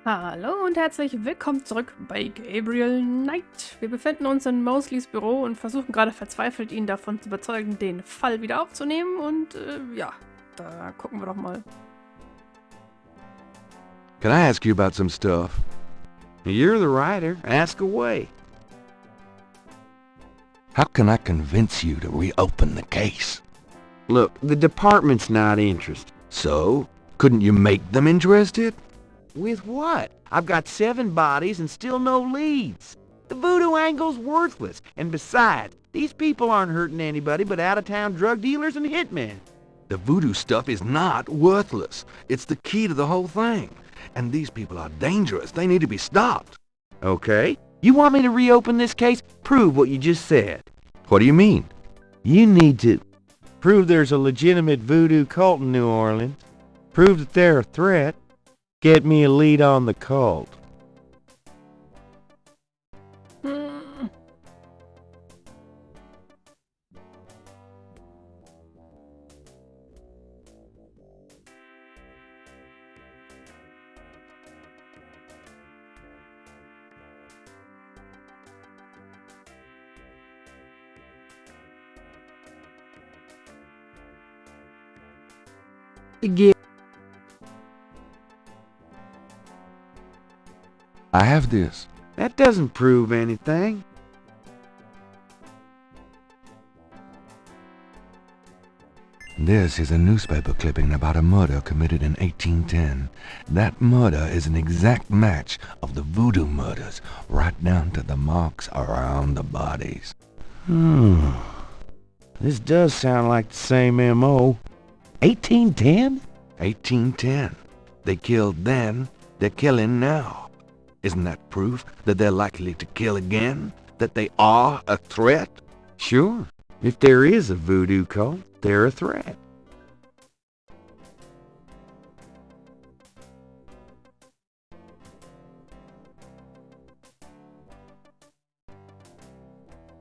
Hallo und herzlich willkommen zurück bei Gabriel Knight. Wir befinden uns in Moselys Büro und versuchen gerade verzweifelt, ihn davon zu überzeugen, den Fall wieder aufzunehmen. Und ja, da gucken wir doch mal. Can I ask you about some stuff? You're the writer. Ask away. How can I convince you to reopen the case? Look, the department's not interested. So, couldn't you make them interested? With what? I've got 7 bodies and still no leads. The voodoo angle's worthless. And besides, these people aren't hurting anybody but out-of-town drug dealers and hitmen. The voodoo stuff is not worthless. It's the key to the whole thing. And these people are dangerous. They need to be stopped. Okay. You want me to reopen this case? Prove what you just said. What do you mean? You need to prove there's a legitimate voodoo cult in New Orleans. Prove that they're a threat. Get me a lead on the cult. I have this. That doesn't prove anything. This is a newspaper clipping about a murder committed in 1810. That murder is an exact match of the voodoo murders, right down to the marks around the bodies. This does sound like the same M.O. 1810? 1810. They killed then, they're killing now. Isn't that proof that they're likely to kill again? That they are a threat? Sure. If there is a voodoo cult, they're a threat.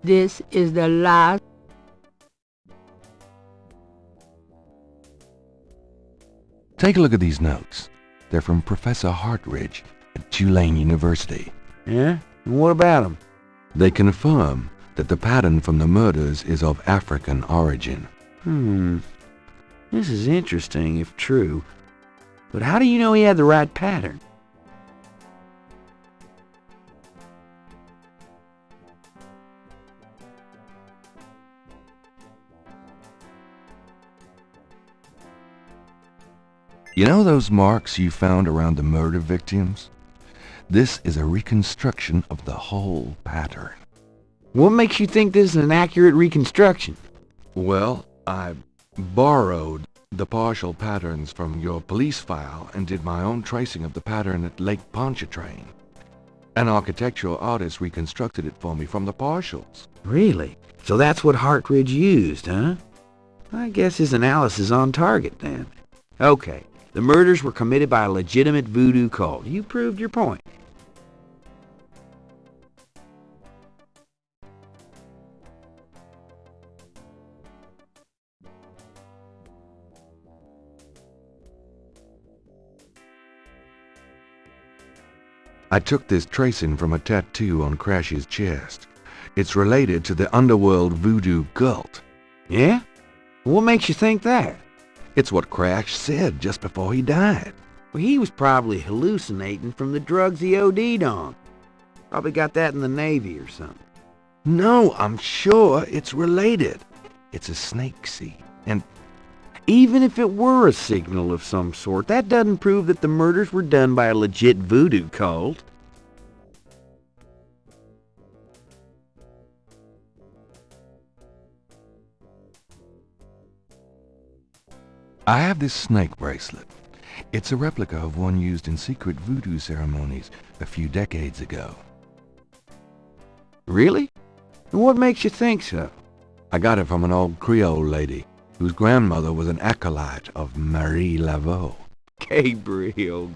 This is the last. Take a look at these notes. They're from Professor Hartridge at Tulane University. Yeah? And what about them? They confirm that the pattern from the murders is of African origin. This is interesting if true. But how do you know he had the right pattern? You know those marks you found around the murder victims? This is a reconstruction of the whole pattern. What makes you think this is an accurate reconstruction? Well, I borrowed the partial patterns from your police file and did my own tracing of the pattern at Lake Pontchartrain. An architectural artist reconstructed it for me from the partials. Really? So that's what Hartridge used, huh? I guess his analysis is on target then. Okay, the murders were committed by a legitimate voodoo cult. You proved your point. I took this tracing from a tattoo on Crash's chest. It's related to the underworld voodoo cult. Yeah? What makes you think that? It's what Crash said just before he died. Well, he was probably hallucinating from the drugs he OD'd on. Probably got that in the Navy or something. No, I'm sure it's related. It's a snake seed. And even if it were a signal of some sort, that doesn't prove that the murders were done by a legit voodoo cult. I have this snake bracelet. It's a replica of one used in secret voodoo ceremonies a few decades ago. Really? And what makes you think so? I got it from an old Creole lady whose grandmother was an acolyte of Marie Laveau. Gabriel.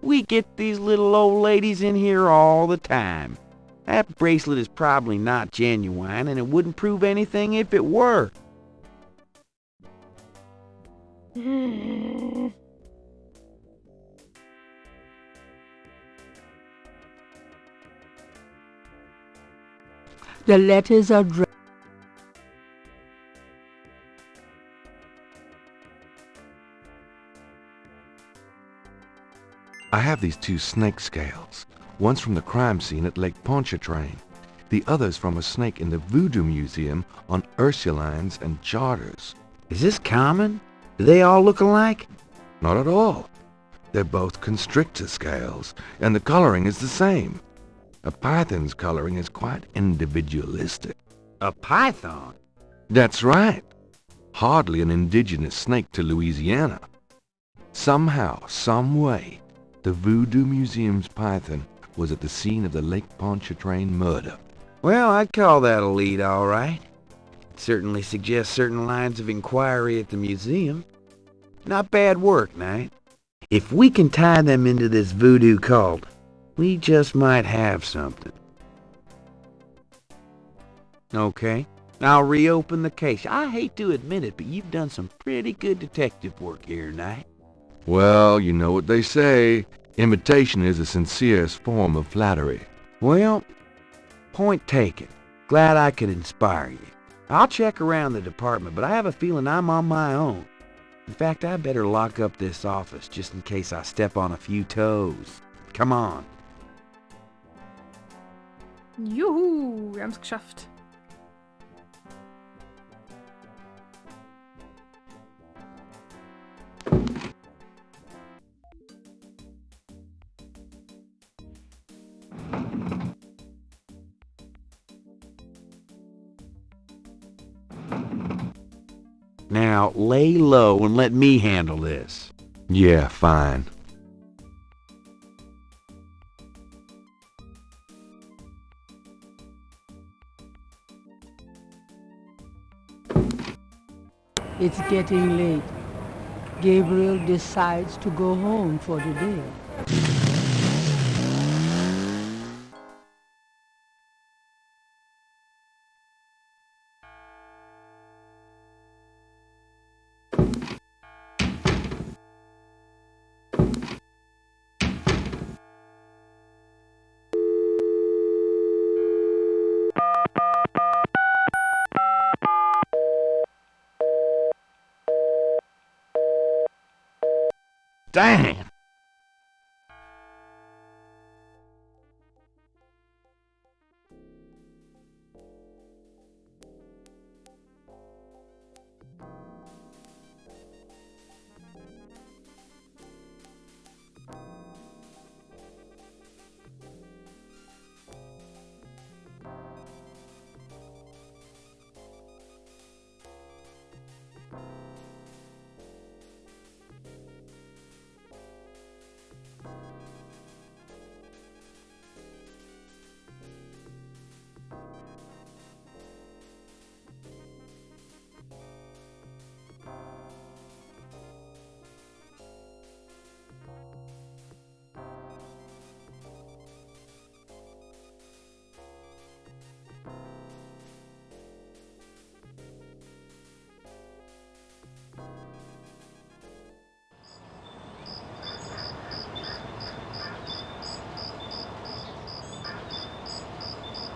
We get these little old ladies in here all the time. That bracelet is probably not genuine, and it wouldn't prove anything if it were. The letters are drawn. I have these two snake scales. One's from the crime scene at Lake Pontchartrain. The other's from a snake in the Voodoo Museum on Ursulines and Charters. Is this common? Do they all look alike? Not at all. They're both constrictor scales, and the coloring is the same. A python's coloring is quite individualistic. A python? That's right. Hardly an indigenous snake to Louisiana. Somehow, some way, the Voodoo Museum's python was at the scene of the Lake Pontchartrain murder. Well, I'd call that a lead, all right. It certainly suggests certain lines of inquiry at the museum. Not bad work, Knight. If we can tie them into this voodoo cult, we just might have something. Okay, I'll reopen the case. I hate to admit it, but you've done some pretty good detective work here, Knight. Well, you know what they say. Imitation is the sincerest form of flattery. Well, point taken. Glad I could inspire you. I'll check around the department, but I have a feeling I'm on my own. In fact, I better lock up this office just in case I step on a few toes. Come on. Juhu, wir haben's geschafft. Now, lay low and let me handle this. Yeah, fine. It's getting late. Gabriel decides to go home for the day. Damn!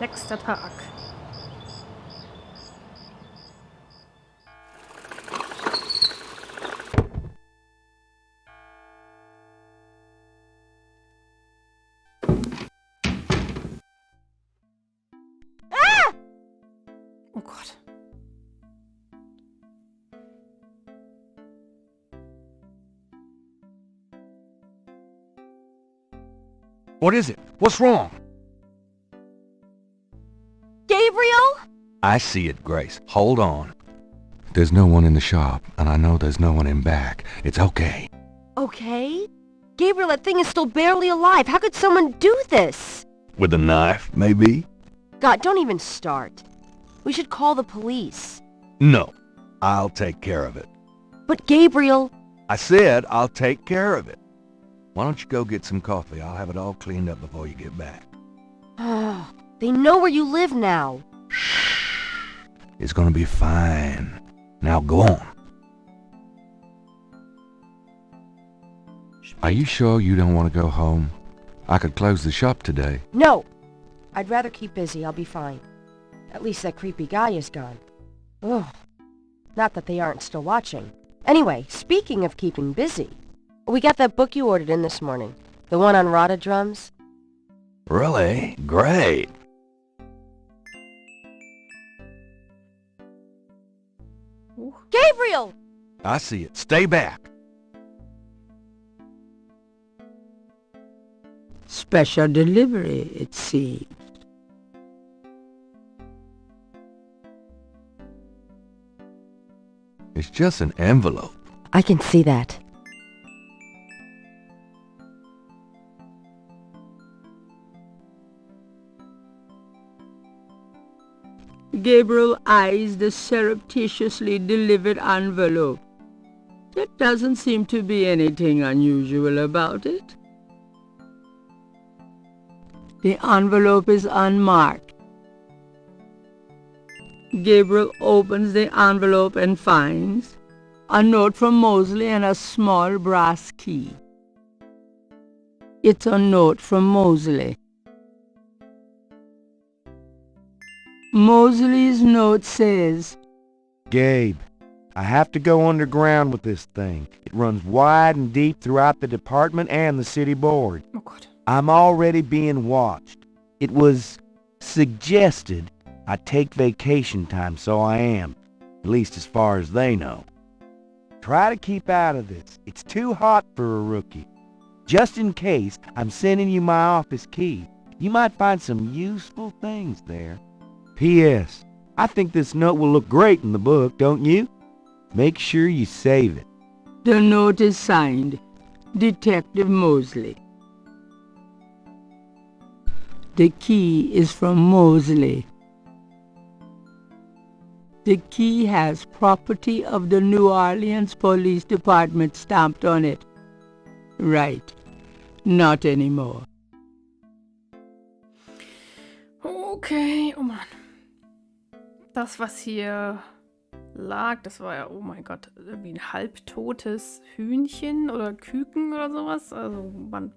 Nächster Tag. Oh Gott. What is it? What's wrong? Gabriel? I see it, Grace. Hold on. There's no one in the shop, and I know there's no one in back. It's okay. Okay. Gabriel, that thing is still barely alive. How could someone do this? With a knife, maybe? God, don't even start. We should call the police. No. I'll take care of it. But Gabriel... I said I'll take care of it. Why don't you go get some coffee? I'll have it all cleaned up before you get back. They know where you live now. Shh. It's gonna be fine. Now go on. Are you sure you don't want to go home? I could close the shop today. No. I'd rather keep busy. I'll be fine. At least that creepy guy is gone. Ugh. Not that they aren't still watching. Anyway, speaking of keeping busy, we got that book you ordered in this morning. The one on Rada drums. Really? Great. Gabriel! I see it. Stay back. Special delivery, it seems. It's just an envelope. I can see that. Gabriel eyes the surreptitiously delivered envelope. There doesn't seem to be anything unusual about it. The envelope is unmarked. Gabriel opens the envelope and finds a note from Mosely and a small brass key. It's a note from Mosely. Moseley's note says, Gabe, I have to go underground with this thing. It runs wide and deep throughout the department and the city board. Oh Gott. I'm already being watched. It was suggested I take vacation time, so I am, at least as far as they know. Try to keep out of this. It's too hot for a rookie. Just in case, I'm sending you my office key. You might find some useful things there. P.S. I think this note will look great in the book, don't you? Make sure you save it. the note is signed, Detective Mosely. The key is from Mosely. The key has property of the New Orleans Police Department stamped on it. Right. Not anymore. Okay, oh Mann. Das, was hier lag, das war ja, oh mein Gott, irgendwie ein halbtotes Hühnchen oder Küken oder sowas. Also, man,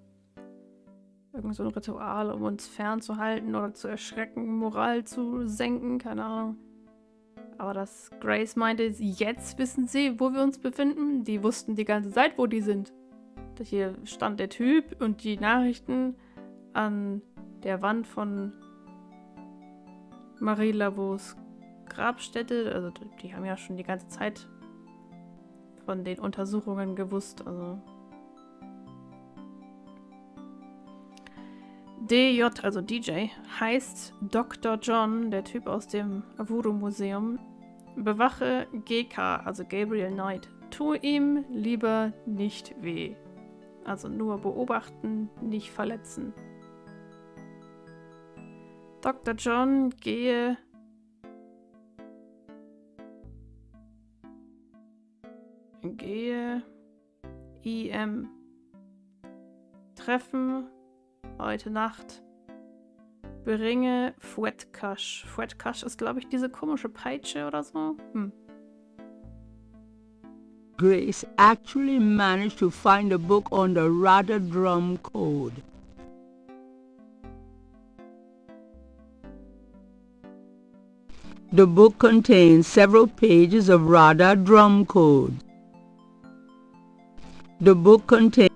irgend so ein Ritual, um uns fernzuhalten oder zu erschrecken, Moral zu senken, keine Ahnung. Aber dass Grace meinte, jetzt wissen sie, wo wir uns befinden. Die wussten die ganze Zeit, wo die sind. Hier stand der Typ und die Nachrichten an der Wand von Marie Laveaux Grabstätte. Also die haben ja schon die ganze Zeit von den Untersuchungen gewusst. Also DJ, also DJ, heißt Dr. John, der Typ aus dem Voodoo Museum. Bewache GK, also Gabriel Knight. Tu ihm lieber nicht weh. Also nur beobachten, nicht verletzen. Dr. John, gehe IM Treffen heute Nacht. Bringe Fouetcash. Fouetcash ist, glaube ich, diese komische Peitsche oder so. Grace actually managed to find a book on the Rada drum code. The book contains several pages of Rada drum code. The book contains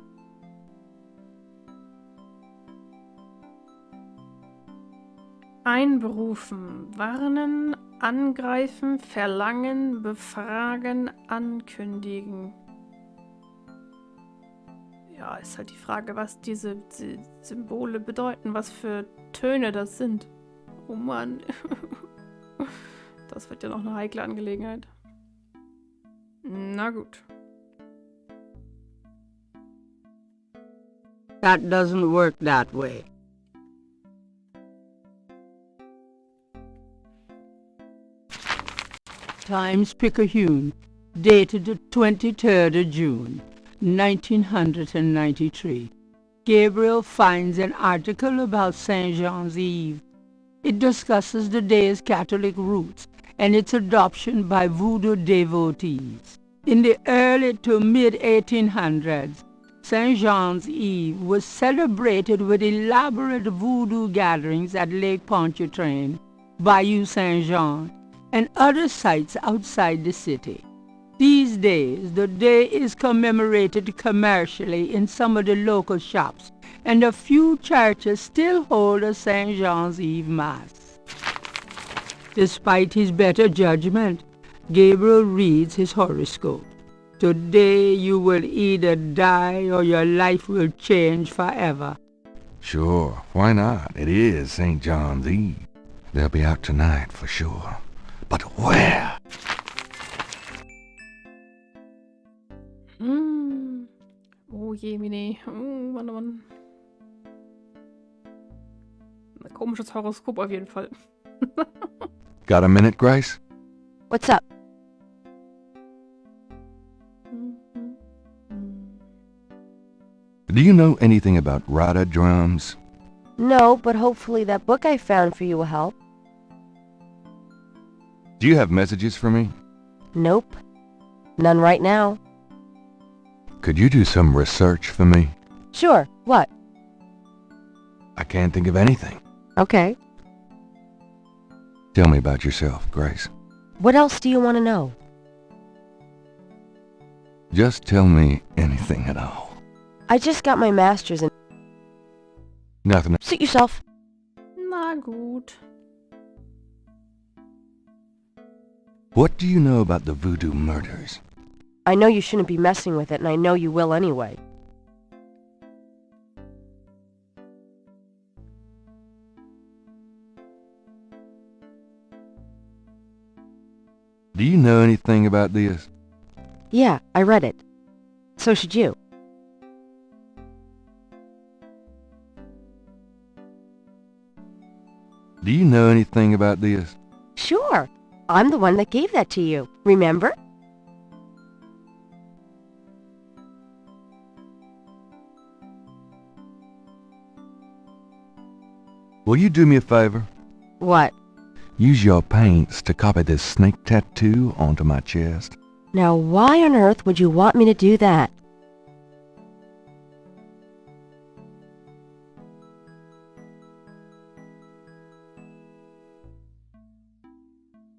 Einberufen, warnen, angreifen, verlangen, befragen, ankündigen. Ja, ist halt die Frage, was diese Symbole bedeuten, was für Töne das sind. Oh Mann. Das wird ja noch eine heikle Angelegenheit. Na gut. that doesn't work that way. Times-Picayune, dated the 23rd of June, 1993. Gabriel finds an article about St. Jean's Eve. It discusses the day's Catholic roots and its adoption by Voodoo devotees. In the early to mid-1800s, St. Jean's Eve was celebrated with elaborate voodoo gatherings at Lake Pontchartrain Bayou Saint-Jean, and other sites outside the city. These days, the day is commemorated commercially in some of the local shops, and a few churches still hold a St. Jean's Eve Mass. Despite his better judgment, Gabriel reads his horoscope. Today you will either die or your life will change forever. Sure, why not? It is St. John's Eve. They'll be out tonight for sure. But where? Oh je, Mini. Oh, Mann, oh Mann. Ein komisches Horoskop auf jeden Fall. Got a minute, Grace? What's up? Do you know anything about rada drums? No, but hopefully that book I found for you will help. Do you have messages for me? Nope. None right now. Could you do some research for me? Sure. What? I can't think of anything. Okay. Tell me about yourself, Grace. What else do you want to know? Just tell me anything at all. I just got my master's in... Nothing. Suit yourself. Na gut. What do you know about the Voodoo murders? I know you shouldn't be messing with it, and I know you will anyway. Do you know anything about this? Yeah, I read it. So should you. Do you know anything about this? Sure. I'm the one that gave that to you. Remember? Will you do me a favor? What? Use your paints to copy this snake tattoo onto my chest. Now why on earth would you want me to do that?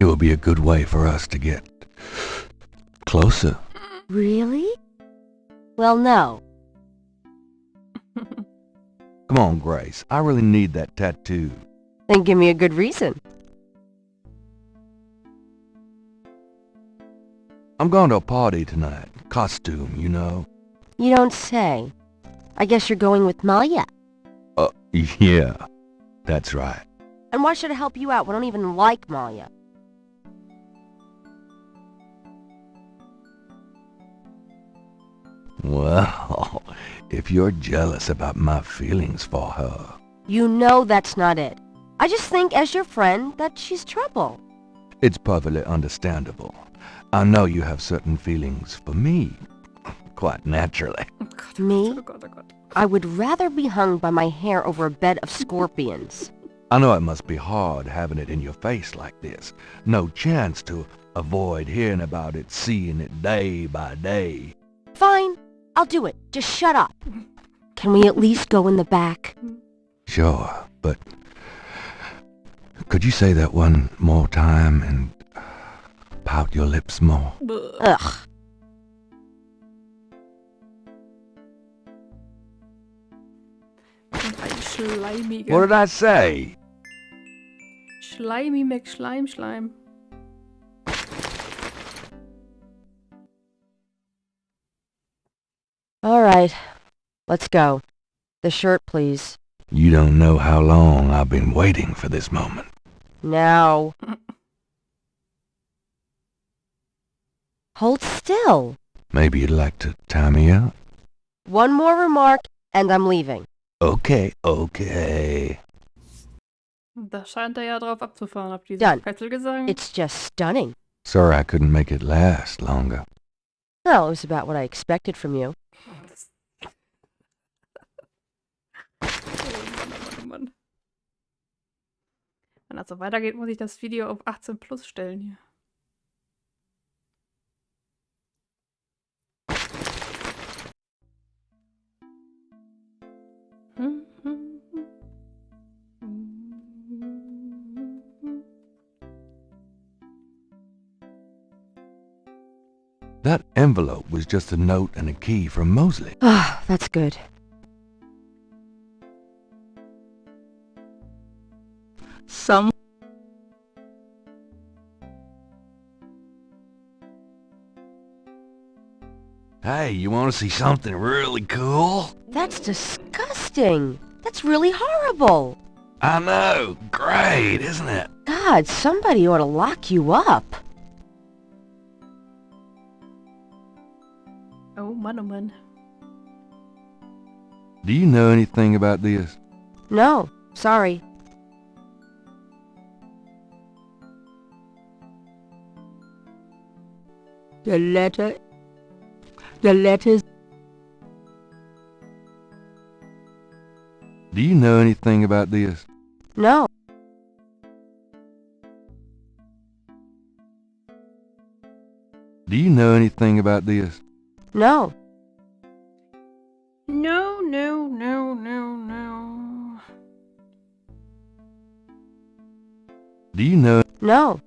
It will be a good way for us to get closer. Really? Well, no. Come on, Grace. I really need that tattoo. Then give me a good reason. I'm going to a party tonight. Costume, you know. You don't say. I guess you're going with Malia. Yeah. That's right. And why should I help you out? We don't even like Malia. Well, if you're jealous about my feelings for her... You know that's not it. I just think, as your friend, that she's trouble. It's perfectly understandable. I know you have certain feelings for me. Quite naturally. Oh Gott, Me? oh Gott, oh Gott. I would rather be hung by my hair over a bed of scorpions. I know it must be hard having it in your face like this. No chance to avoid hearing about it, seeing it day by day. Fine, I'll do it. Just shut up. Can we at least go in the back? Sure, but... Could you say that one more time and pout your lips more? Bleh. Ugh. Ein schleimiger. What did I say? Schleimi McSchleim Schleim. All right, let's go. The shirt, please. You don't know how long I've been waiting for this moment. Now. Hold still. Maybe you'd like to tie me up? One more remark, and I'm leaving. Okay, okay. Da scheint er ja drauf abzufahren, ab diesem Done. Fesselgesang. It's just stunning. Sorry I couldn't make it last longer. Well, it was about what I expected from you. Oh Mann, oh Mann, oh Mann. Wenn das so weitergeht, muss ich das Video auf 18 plus stellen hier. That envelope was just a note and a key from Mosely. Ah, that's good. Some Hey, you want to see something really cool? That's disgusting. That's really horrible. I know. Great, isn't it? God, somebody ought to lock you up. Oh man. Do you know anything about this? No, sorry. the letters. Do you know anything about this? No. Do you know anything about this? No. No. Do you know? No.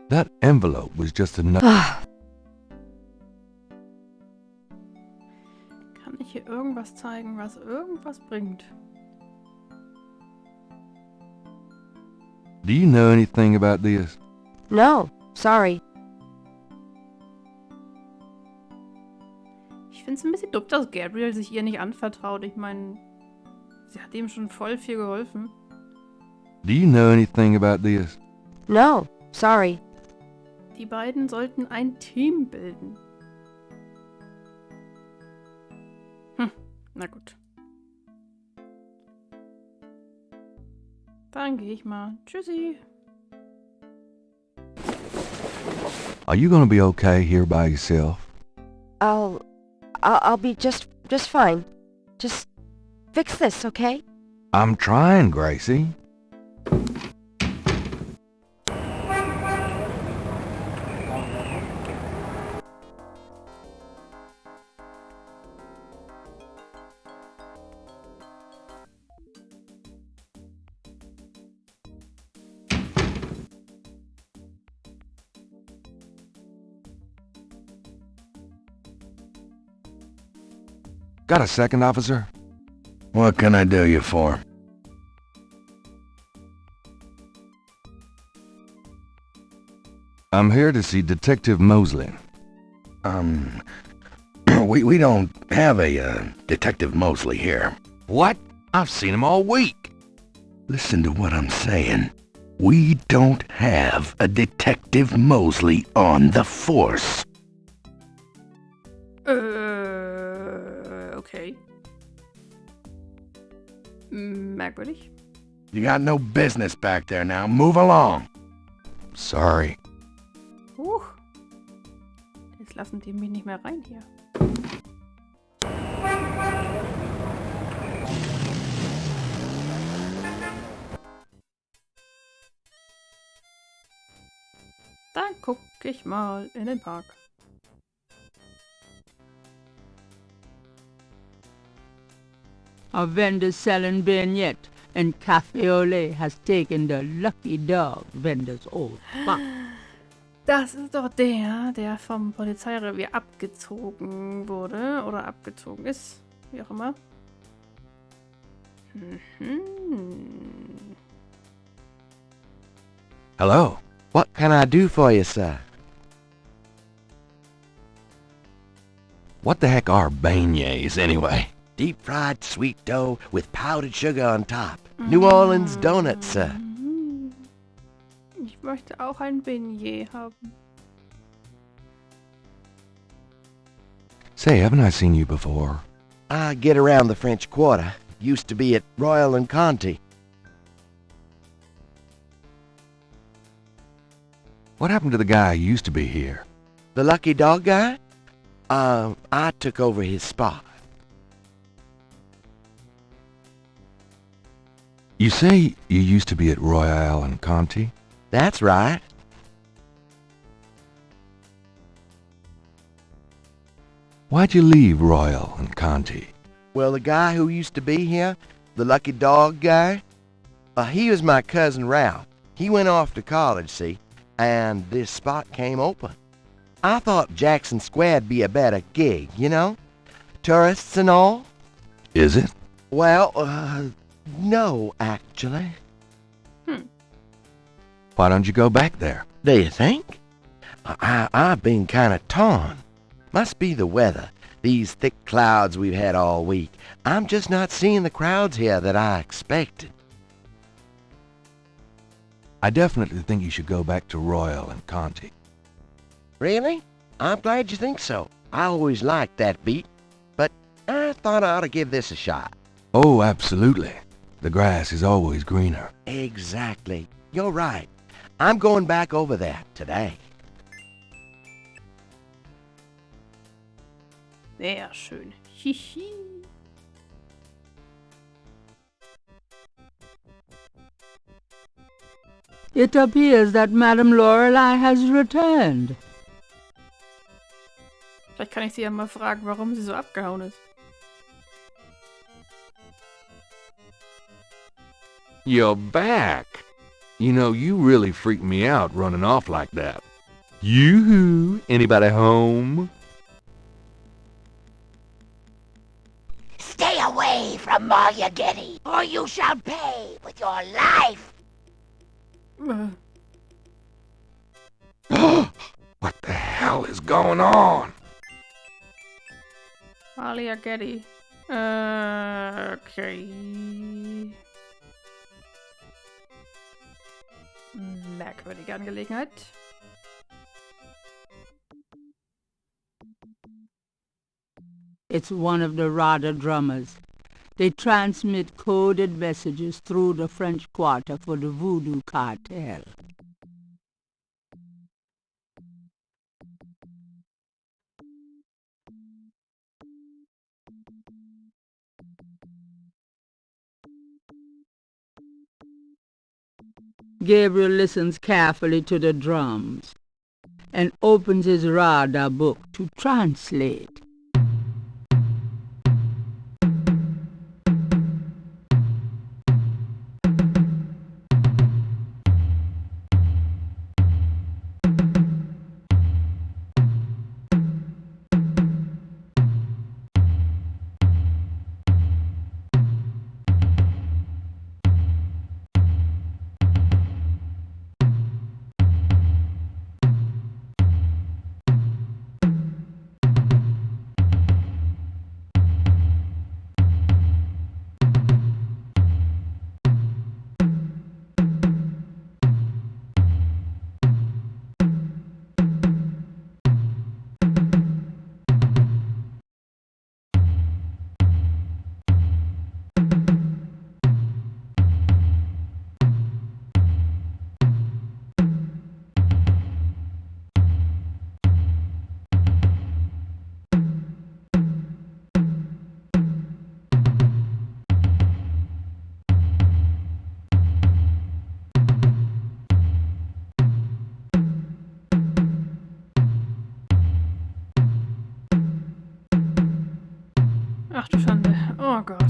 That envelope was just a note. Kann ich hier irgendwas zeigen, was irgendwas bringt? Do you know anything about this? No. Sorry. Ich finde es ein bisschen dumm, dass Gabriel sich ihr nicht anvertraut. Ich meine, sie hat ihm schon voll viel geholfen. Do you know anything about this? No. Sorry. Die beiden sollten ein Team bilden. Na gut. Dann gehe ich mal. Tschüssi. Are you gonna be okay here by yourself? I'll be just fine. Just fix this, okay? I'm trying, Gracie. Got a second, officer? What can I do you for? I'm here to see Detective Mosely. We don't have a, Detective Mosely here. What? I've seen him all week. Listen to what I'm saying. We don't have a Detective Mosely on the force. Okay. Merkwürdig. You got no business back there now. Move along. Sorry. Jetzt lassen die mich nicht mehr rein hier. Dann guck ich mal in den Park. A vendor selling beignet and cafe au lait has taken the lucky dog vendor's old spot. Das ist doch der vom Polizeirevier abgezogen wurde oder abgezogen ist, wie auch immer. Hello. What can I do for you, sir? What the heck are beignets, anyway? Deep-fried sweet dough with powdered sugar on top. New Orleans donuts, sir. Ich möchte auch ein Beignet haben. Say, haven't I seen you before? I get around the French Quarter. Used to be at Royal and Conti. What happened to the guy who used to be here? The lucky dog guy? I took over his spot. You say you used to be at Royal and Conti? That's right. Why'd you leave Royal and Conti? Well, the guy who used to be here, the lucky dog guy, He was my cousin Ralph. He went off to college, see, and this spot came open. I thought Jackson Square'd be a better gig, you know? Tourists and all? Is it? Well, no, actually. Why don't you go back there? Do you think? I've been kind of torn. Must be the weather. These thick clouds we've had all week. I'm just not seeing the crowds here that I expected. I definitely think you should go back to Royal and Conti. Really? I'm glad you think so. I always liked that beat, but I thought I ought to give this a shot. Oh, absolutely. The grass is always greener. Exactly. You're right. I'm going back over there today. Sehr schön. Hihi. It appears that Madame Lorelei has returned. Vielleicht kann ich sie ja mal fragen, warum sie so abgehauen ist. You're back. You know, you really freaked me out running off like that. Yoo-hoo! Anybody home? Stay away from Markierungen, or you shall pay with your life. What the hell is going on? Markierungen. Okay. Merkwürdige Angelegenheit. It's one of the Rada drummers. They transmit coded messages through the French Quarter for the Voodoo cartel. Gabriel listens carefully to the drums and opens his Rada book to translate. Ach du Schande. Oh Gott.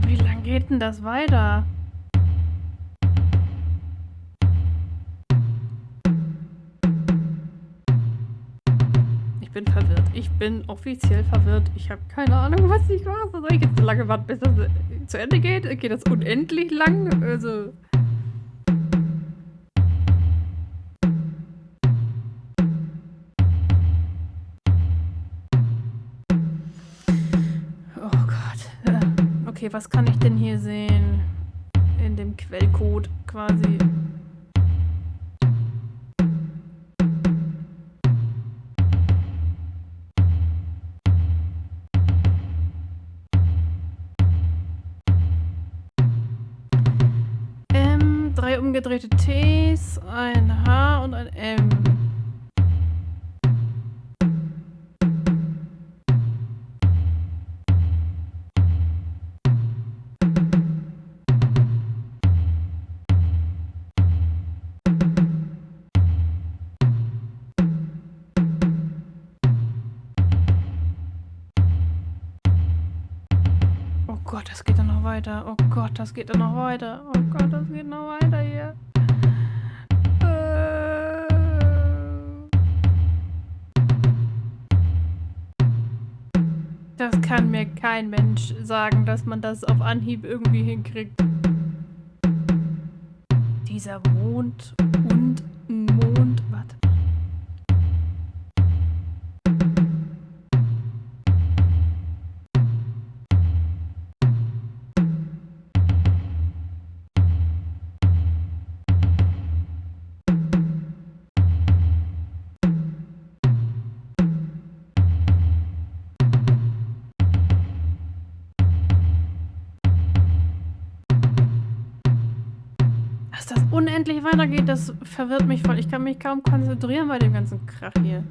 Wie lang geht denn das weiter? Ich bin verwirrt. Ich bin offiziell verwirrt. Ich habe keine Ahnung, was ich mache. Soll ich jetzt so lange warten, bis das zu Ende geht? Geht das unendlich lang? Also... Oh Gott. Okay, was kann ich denn hier sehen? In dem Quellcode quasi. 2 umgedrehte Ts, ein H und ein M. Oh Gott, das geht dann noch weiter. Oh Gott, das geht dann noch weiter. Oh Gott, das geht noch weiter hier. Das kann mir kein Mensch sagen, dass man das auf Anhieb irgendwie hinkriegt. Dieser Mond und Mond. Warte. Dass das unendlich weitergeht, das verwirrt mich voll. Ich kann mich kaum konzentrieren bei dem ganzen Krach hier.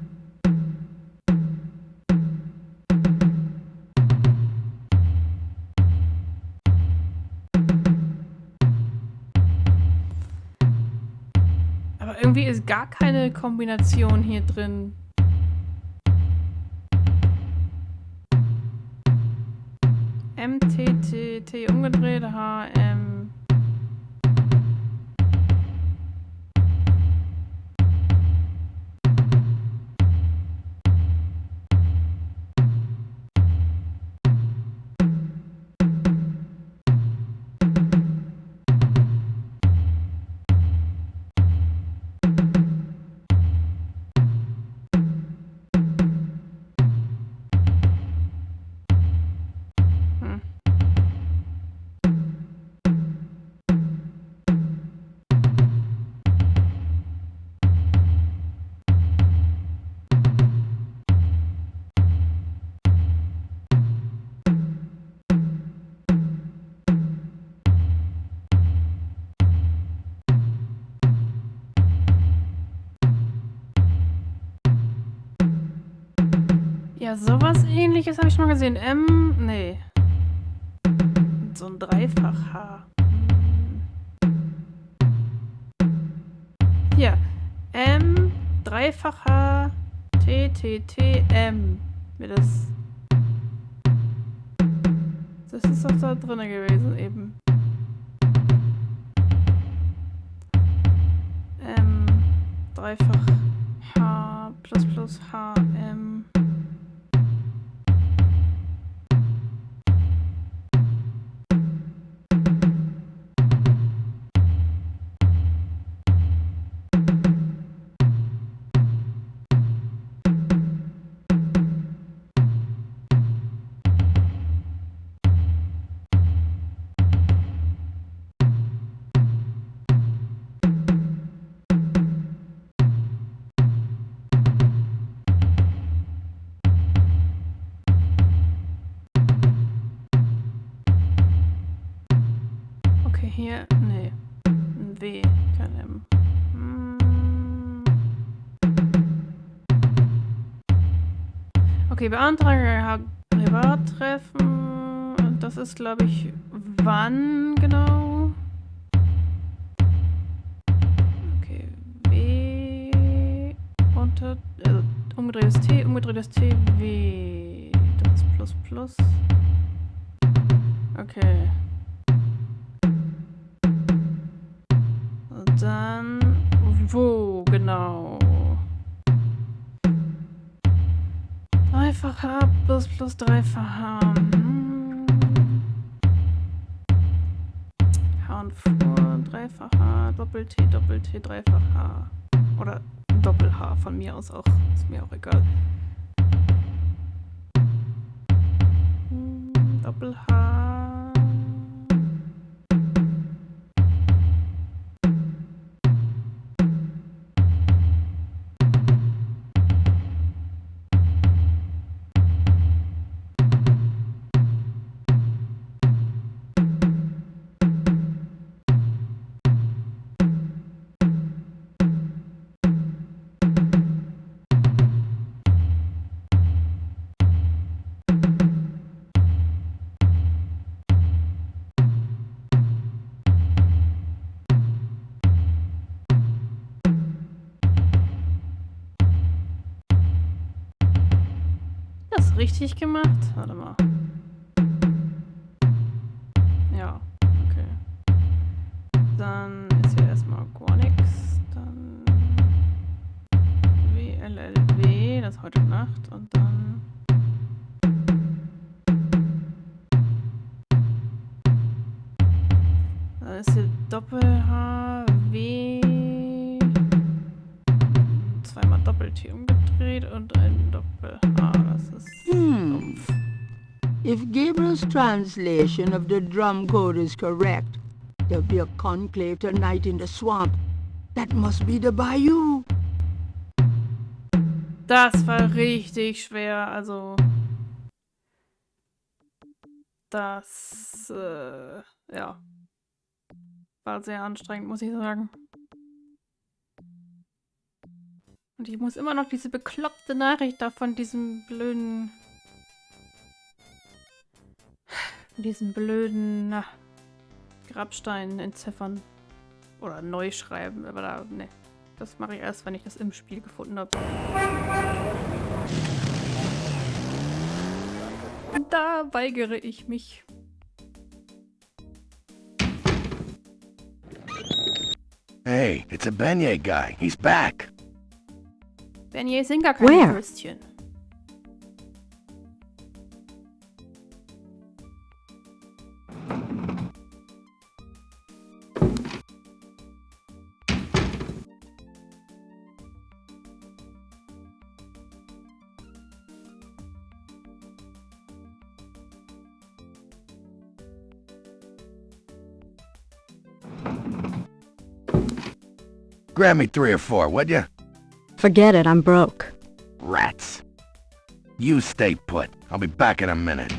Aber irgendwie ist gar keine Kombination hier drin. M, T, T, T umgedreht, H, M. Ja, sowas ähnliches habe ich schon mal gesehen. M, nee. So ein Dreifach-H. Hier. M, Dreifach-H, T, T, T, M. Das ist doch da drin gewesen eben. M, Dreifach H, plus plus H, M. Hier, nee. Ein W, kein M. Okay, beantrage Privattreffen. Das ist, glaube ich, wann genau? Okay, W. Umgedrehtes T, W. Das ist plus plus. Okay. Dann, wo genau? Dreifach H plus Dreifach H. H und vor, Dreifach H, Doppel-T, Dreifach H. Oder Doppel-H von mir aus auch. Ist mir auch egal. Doppel-H. richtig gemacht? Warte mal. Ja, okay. Dann ist hier erstmal gar nichts. Dann WLLW, das ist heute Nacht. Und dann... Dann ist hier Doppel-H, W... Zweimal Doppel-T umgedreht und ein Doppel-H. Das ist dumpf. If Gabriel's translation of the drum code is correct, there'll be a conclave tonight in the swamp. That must be the bayou. Das war richtig schwer, also... Das, ja. War sehr anstrengend, muss ich sagen. Und ich muss immer noch diese bekloppte Nachricht da von diesem blöden... na, Grabstein entziffern. Oder neu schreiben, aber da, ne. Das mache ich erst, wenn ich das im Spiel gefunden habe. Und da weigere ich mich. Hey, it's a beignet guy. He's back. Beignets sind gar keine Where? Würstchen. Grab me 3 or 4, would you? Forget it, I'm broke. Rats. You stay put. I'll be back in a minute.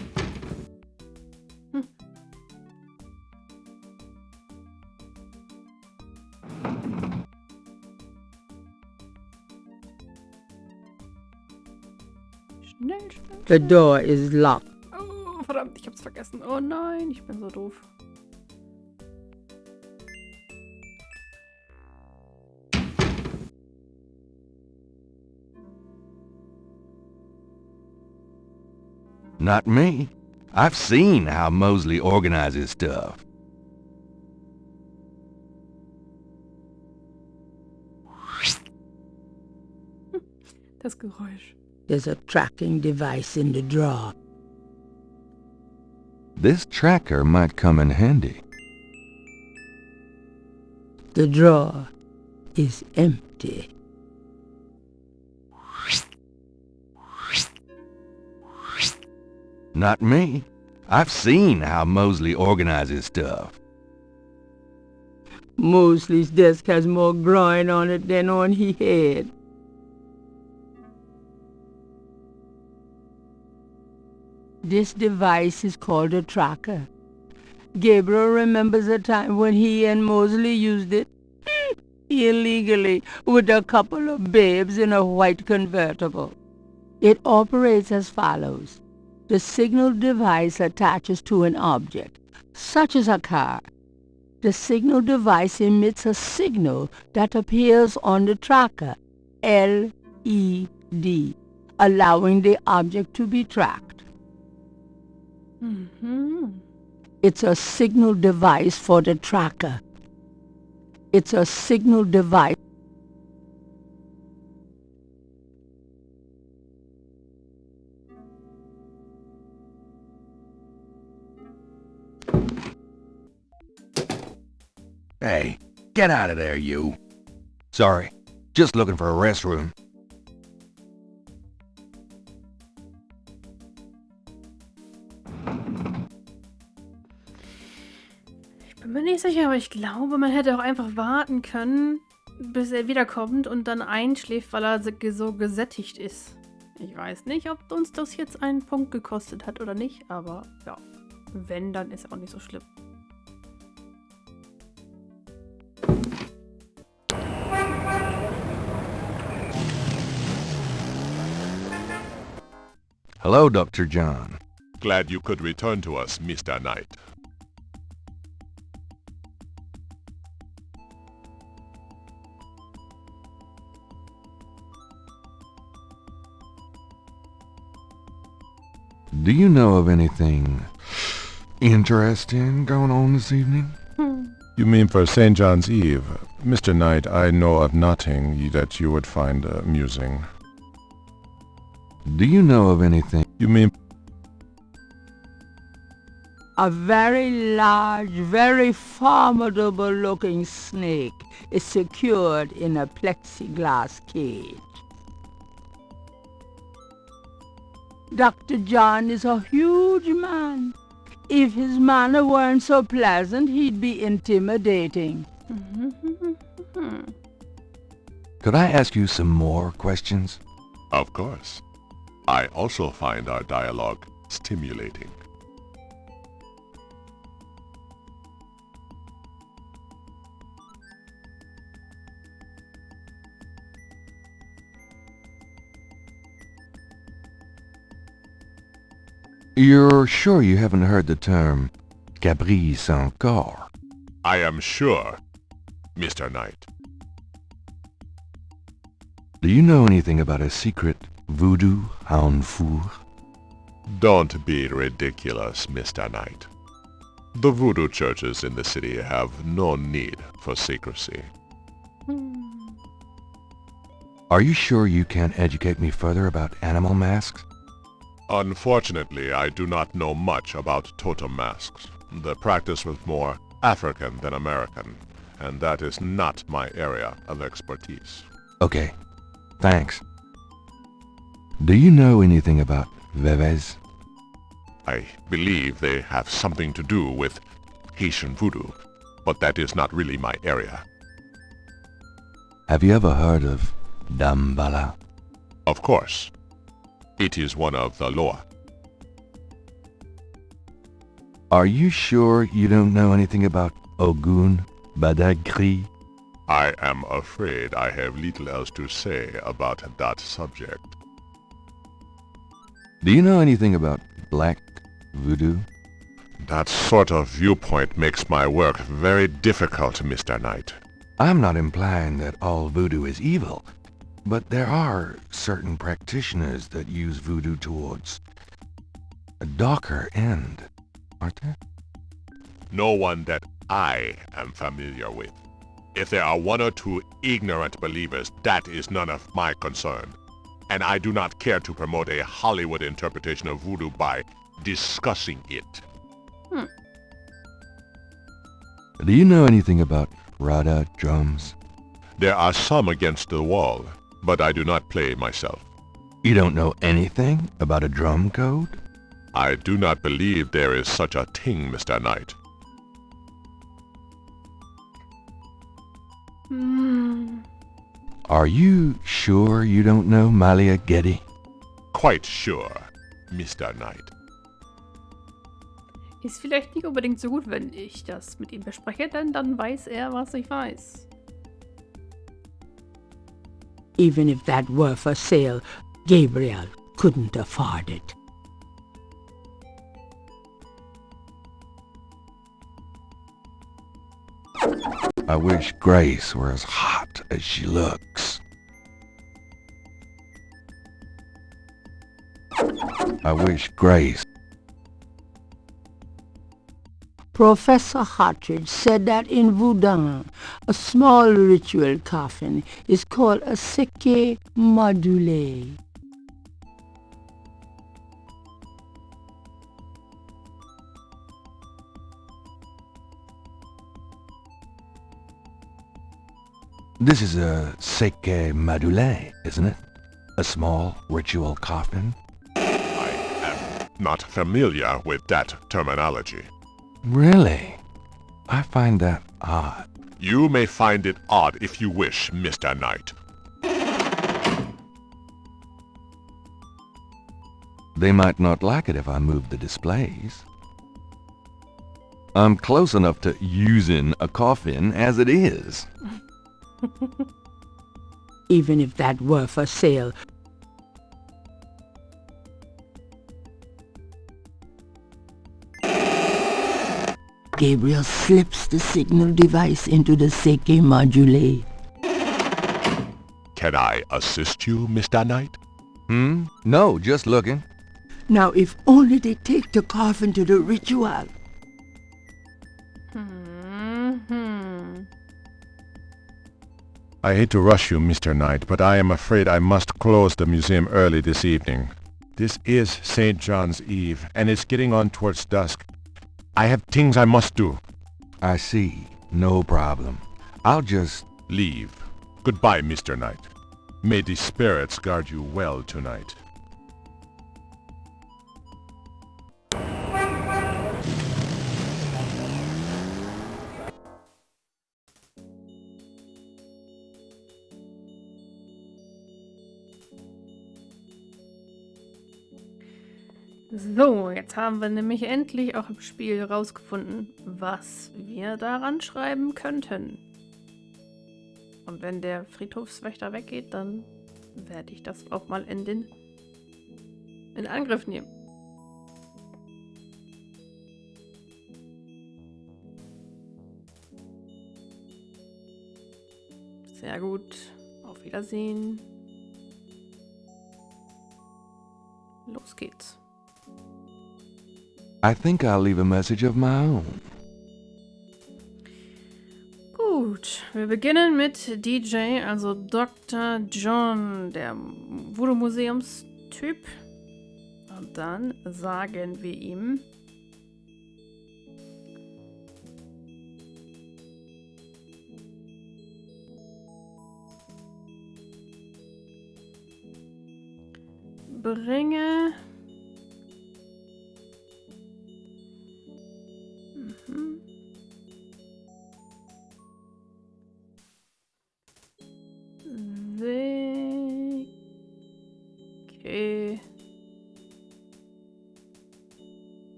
Schnell, schnell. The door is locked. Oh, verdammt, ich hab's vergessen. Oh nein, ich bin so doof. Not me. I've seen how Mosely organizes stuff. Das Geräusch. There's a tracking device in the drawer. This tracker might come in handy. The drawer is empty. Not me. I've seen how Mosely organizes stuff. Moseley's desk has more groin on it than on his head. This device is called a tracker. Gabriel remembers a time when he and Mosely used it illegally with a couple of babes in a white convertible. It operates as follows. The signal device attaches to an object, such as a car. The signal device emits a signal that appears on the tracker, LED, allowing the object to be tracked. Mhm. It's a signal device for the tracker. It's a signal device. Hey, get out of there, you. Sorry, just looking for a restroom. Ich bin mir nicht sicher, aber ich glaube, man hätte auch einfach warten können, bis er wiederkommt und dann einschläft, weil er so gesättigt ist. Ich weiß nicht, ob uns das jetzt einen Punkt gekostet hat oder nicht, aber ja, wenn, dann ist auch nicht so schlimm. Hello, Dr. John. Glad you could return to us, Mr. Knight. Do you know of anything interesting going on this evening? You mean for St. John's Eve? Mr. Knight, I know of nothing that you would find amusing. Do you know of anything? You mean... A very large, very formidable-looking snake is secured in a plexiglass cage. Dr. John is a huge man. If his manner weren't so pleasant, he'd be intimidating. Could I ask you some more questions? Of course. I also find our dialogue stimulating. You're sure you haven't heard the term Gabriel encore? I am sure, Mr. Knight. Do you know anything about a secret voodoo en four? Don't be ridiculous, Mr. Knight. The voodoo churches in the city have no need for secrecy. Are you sure you can't educate me further about animal masks? Unfortunately, I do not know much about totem masks. The practice was more African than American, and that is not my area of expertise. Okay, thanks. Do you know anything about veves? I believe they have something to do with Haitian voodoo, but that is not really my area. Have you ever heard of Dambala? Of course. It is one of the Loa. Are you sure you don't know anything about Ogun Badagri? I am afraid I have little else to say about that subject. Do you know anything about black voodoo? That sort of viewpoint makes my work very difficult, Mr. Knight. I'm not implying that all voodoo is evil, but there are certain practitioners that use voodoo towards a darker end, aren't there? No one that I am familiar with. If there are one or two ignorant believers, that is none of my concern. And I do not care to promote a Hollywood interpretation of voodoo by discussing it. Do you know anything about Rada drums? There are some against the wall, but I do not play myself. You don't know anything about a drum code? I do not believe there is such a thing, Mr. Knight. Are you sure you don't know Malia Getty? Quite sure, Mr. Knight. Ist vielleicht nicht unbedingt so gut, wenn ich das mit ihm bespreche, denn dann weiß er, was ich weiß. Even if that were for sale, Gabriel couldn't afford it. I wish Grace were as hot as she looks. I wish Grace... Professor Hartridge said that in Voodoo, a small ritual coffin is called a seke module. This is a seke module, isn't it? A small ritual coffin? I am not familiar with that terminology. Really? I find that odd. You may find it odd if you wish, Mr. Knight. They might not like it if I move the displays. I'm close enough to using a coffin as it is. Even if that were for sale, Gabriel slips the signal device into the seke module. Can I assist you, Mr. Knight? No, just looking. Now, if only they take the coffin to the ritual. I hate to rush you, Mr. Knight, but I am afraid I must close the museum early this evening. This is St. John's Eve, and it's getting on towards dusk. I have things I must do. I see. No problem. I'll just... Leave. Goodbye, Mr. Knight. May the spirits guard you well tonight. So, jetzt haben wir nämlich endlich auch im Spiel herausgefunden, was wir daran schreiben könnten. Und wenn der Friedhofswächter weggeht, dann werde ich das auch mal in Angriff nehmen. Sehr gut. Auf Wiedersehen. Los geht's. I think I'll leave a message of my own. Gut, wir beginnen mit DJ, also Dr. John, der Voodoo Museums-Typ. Und dann sagen wir ihm: Bringe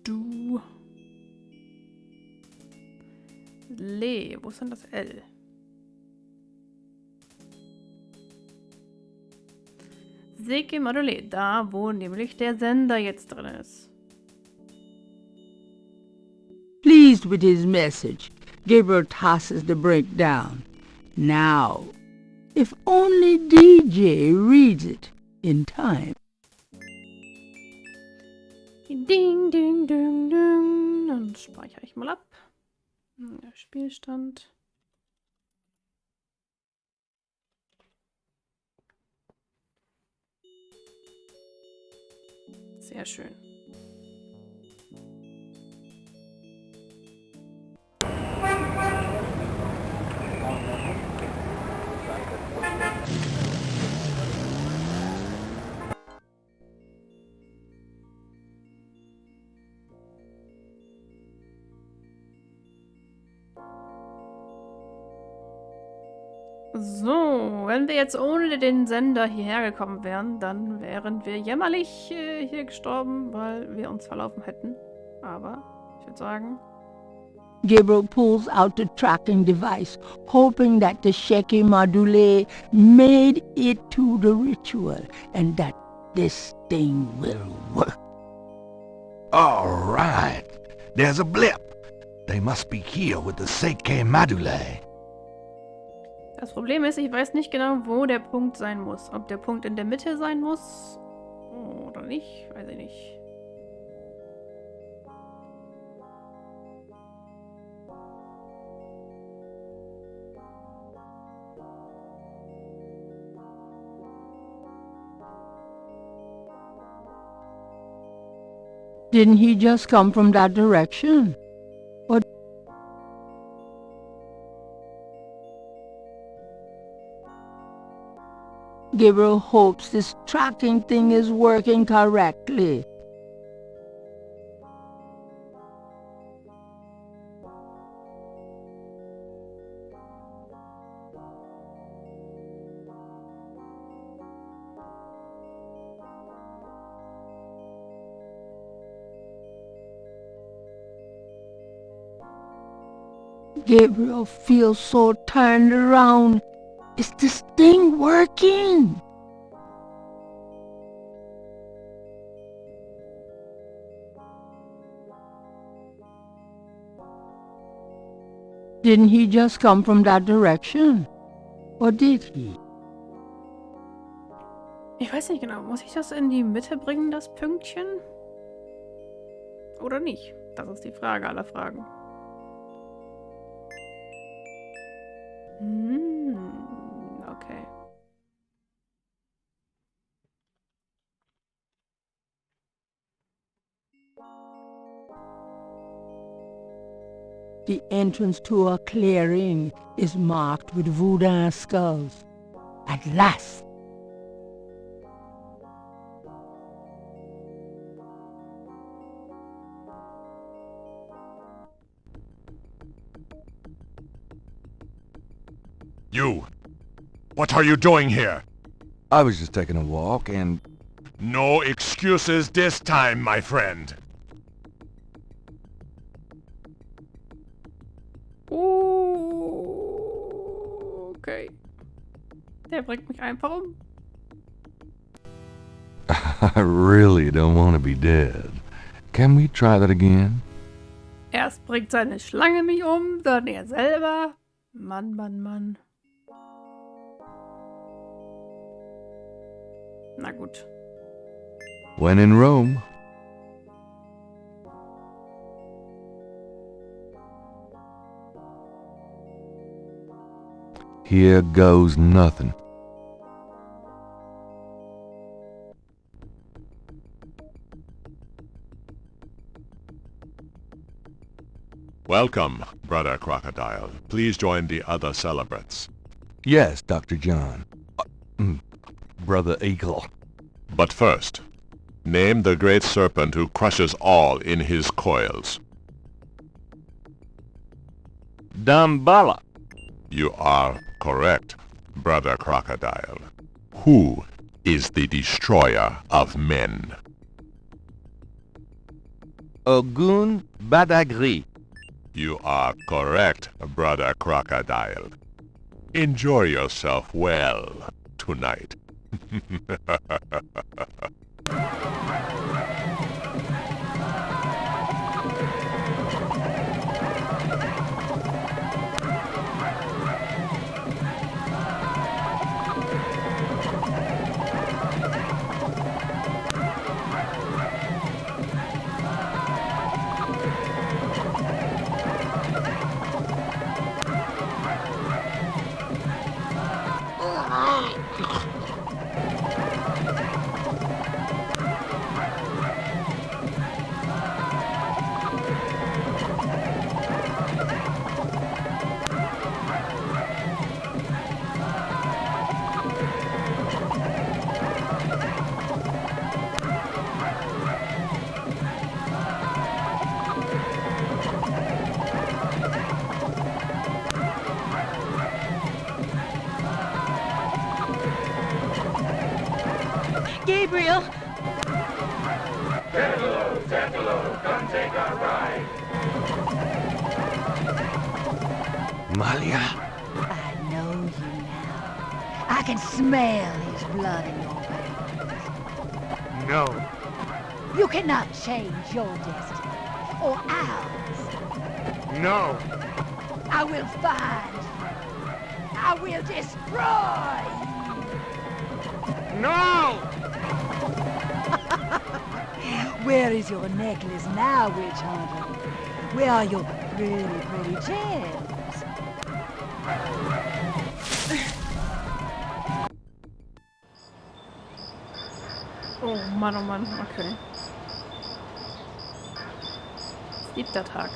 du Le, wo ist denn das L? Seke Madole, da wo nämlich der Sender jetzt drin ist. Pleased with his message, Gabriel tosses the brick down. Now, if only DJ reads it in time. Ding, ding, ding, ding. Dann speichere ich mal ab. Der Spielstand. Sehr schön. So, wenn wir jetzt ohne den Sender hierher gekommen wären, dann wären wir jämmerlich hier gestorben, weil wir uns verlaufen hätten. Aber ich würde sagen... Gabriel pulls out the tracking device, hoping that the Sheki Madule made it to the ritual and that this thing will work. All right. There's a blip. They must be here with the Seke Madule. Das Problem ist, ich weiß nicht genau, wo der Punkt sein muss. Ob der Punkt in der Mitte sein muss oder nicht, weiß ich nicht. Didn't he just come from that direction? Or Gabriel hopes this tracking thing is working correctly. Gabriel feels so turned around. Is this thing working? Didn't he just come from that direction? Or did he? Ich weiß nicht genau, muss ich das in die Mitte bringen, das Pünktchen? Oder nicht? Das ist die Frage aller Fragen. Okay. The entrance to our clearing is marked with voodoo skulls. At last! You! What are you doing here? I was just taking a walk and... No excuses this time, my friend. Okay. Der bringt mich einfach um. I really don't want to be dead. Can we try that again? Erst bringt seine Schlange mich um, dann er selber. Mann, Mann, Mann. Na gut. When in Rome. Here goes nothing. Welcome, Brother Crocodile. Please join the other celebrants. Yes, Dr. John. Brother Eagle. But first, name the great serpent who crushes all in his coils. Dumbala. You are correct, Brother Crocodile. Who is the destroyer of men? Ogun Badagri. You are correct, Brother Crocodile. Enjoy yourself well tonight. Gabriel! Come take a ride. Malia? I know you now. I can smell his blood in your veins. No. You cannot change your destiny, or ours. No. I will find you. I will destroy you. No! Where is your necklace now, witch hunter? Where are your pretty gems? Oh Mann, okay. 7. Tag.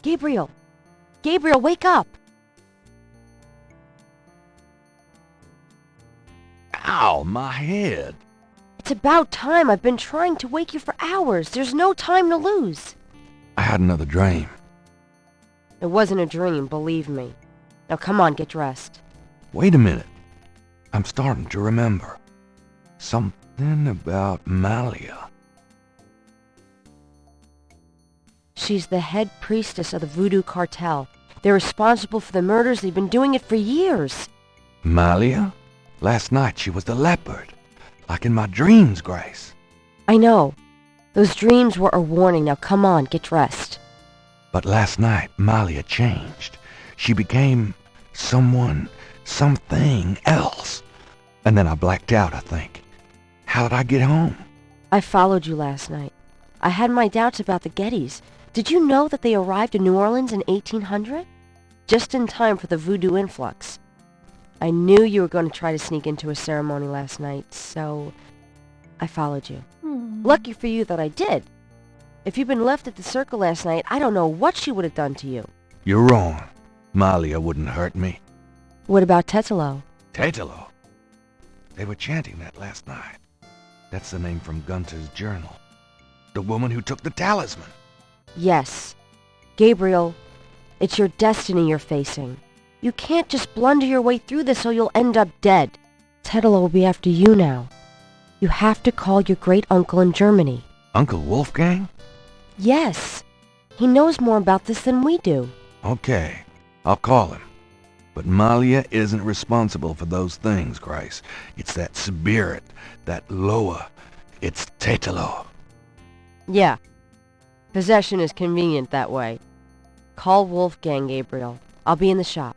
Gabriel! Gabriel, wake up! Ow, my head. It's about time. I've been trying to wake you for hours. There's no time to lose. I had another dream. It wasn't a dream, believe me. Now come on, get dressed. Wait a minute. I'm starting to remember. Something about Malia. She's the head priestess of the Voodoo cartel. They're responsible for the murders. They've been doing it for years. Malia? Last night she was the leopard. Like in my dreams, Grace. I know. Those dreams were a warning. Now come on, get dressed. But last night, Malia changed. She became something else. And then I blacked out, I think. How did I get home? I followed you last night. I had my doubts about the Gettys. Did you know that they arrived in New Orleans in 1800? Just in time for the voodoo influx. I knew you were going to try to sneak into a ceremony last night, so I followed you. Lucky for you that I did. If you'd been left at the circle last night, I don't know what she would have done to you. You're wrong. Malia wouldn't hurt me. What about Tetelo? Tetelo? They were chanting that last night. That's the name from Gunter's journal. The woman who took the talisman. Yes. Gabriel, it's your destiny you're facing. You can't just blunder your way through this or you'll end up dead. Tetelo will be after you now. You have to call your great-uncle in Germany. Uncle Wolfgang? Yes. He knows more about this than we do. Okay, I'll call him. But Malia isn't responsible for those things, Grace. It's that spirit, that Loa. It's Tetelo. Yeah. Possession is convenient that way. Call Wolfgang, Gabriel. I'll be in the shop.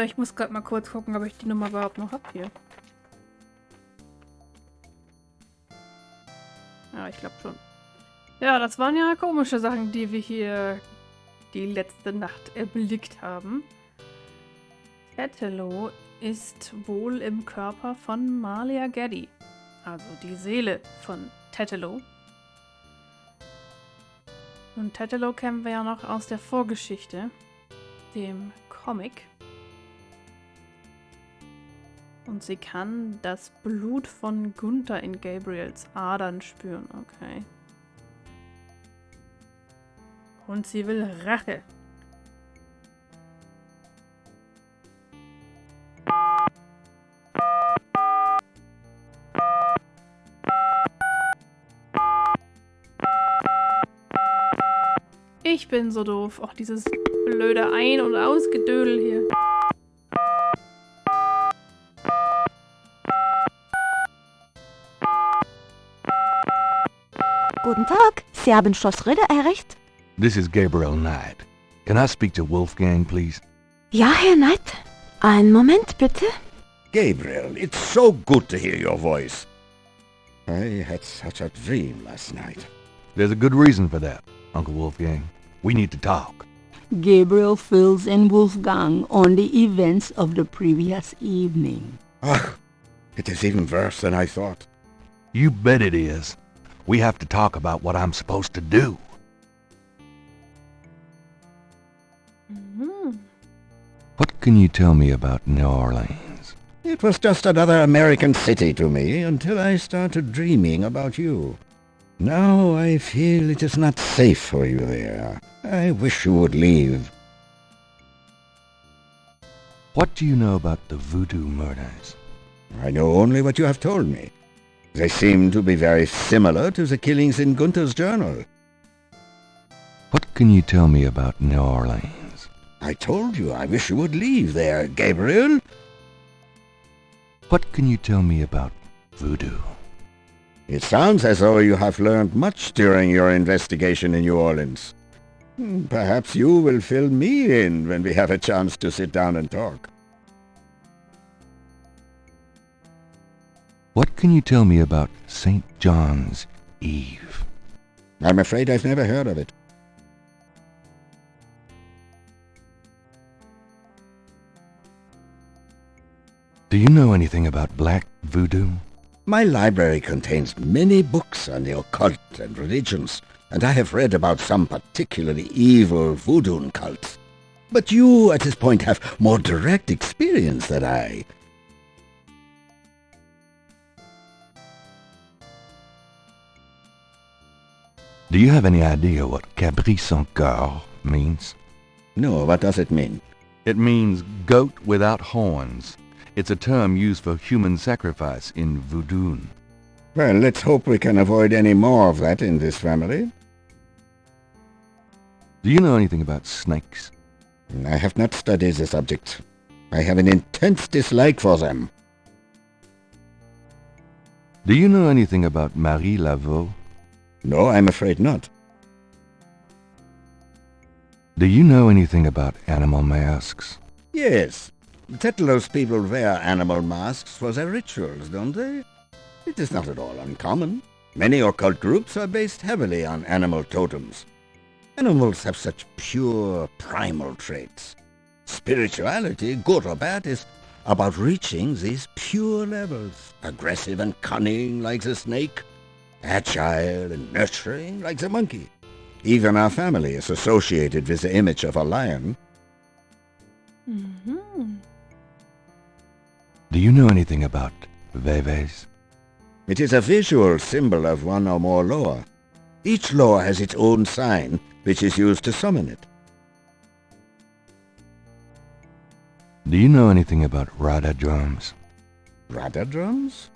Ich muss gerade mal kurz gucken, ob ich die Nummer überhaupt noch habe hier. Ja, ich glaube schon. Ja, das waren ja komische Sachen, die wir hier die letzte Nacht erblickt haben. Tetelo ist wohl im Körper von Malia Getty. Also die Seele von Tetelo. Und Tetelo kennen wir ja noch aus der Vorgeschichte, dem Comic. Und sie kann das Blut von Gunther in Gabriels Adern spüren. Okay. Und sie will Rache. Ich bin so doof. Auch dieses blöde Ein- und Ausgedödel hier. Guten Tag, Sie haben Schloss Ritter erreicht? This is Gabriel Knight. Can I speak to Wolfgang, please? Ja, Herr Knight. Einen Moment, bitte. Gabriel, it's so good to hear your voice. I had such a dream last night. There's a good reason for that, Uncle Wolfgang. We need to talk. Gabriel fills in Wolfgang on the events of the previous evening. Ugh, it is even worse than I thought. You bet it is. We have to talk about what I'm supposed to do. What can you tell me about New Orleans? It was just another American city to me until I started dreaming about you. Now I feel it is not safe for you there. I wish you would leave. What do you know about the Voodoo murders? I know only what you have told me. They seem to be very similar to the killings in Gunther's journal. What can you tell me about New Orleans? I told you I wish you would leave there, Gabriel. What can you tell me about Voodoo? It sounds as though you have learned much during your investigation in New Orleans. Perhaps you will fill me in when we have a chance to sit down and talk. What can you tell me about St. John's Eve? I'm afraid I've never heard of it. Do you know anything about Black Voodoo? My library contains many books on the occult and religions, and I have read about some particularly evil voodoo cults. But you, at this point, have more direct experience than I. Do you have any idea what Cabri sans coeur means? No, what does it mean? It means goat without horns. It's a term used for human sacrifice in voodoo. Well, let's hope we can avoid any more of that in this family. Do you know anything about snakes? I have not studied the subject. I have an intense dislike for them. Do you know anything about Marie Laveau? No, I'm afraid not. Do you know anything about animal masks? Yes. Tetlos people wear animal masks for their rituals, don't they? It is not at all uncommon. Many occult groups are based heavily on animal totems. Animals have such pure, primal traits. Spirituality, good or bad, is about reaching these pure levels. Aggressive and cunning like the snake, agile and nurturing like the monkey. Even our family is associated with the image of a lion. Mhm. Do you know anything about Veves? It is a visual symbol of one or more loa. Each loa has its own sign, which is used to summon it. Do you know anything about Rada drums? Rada drums?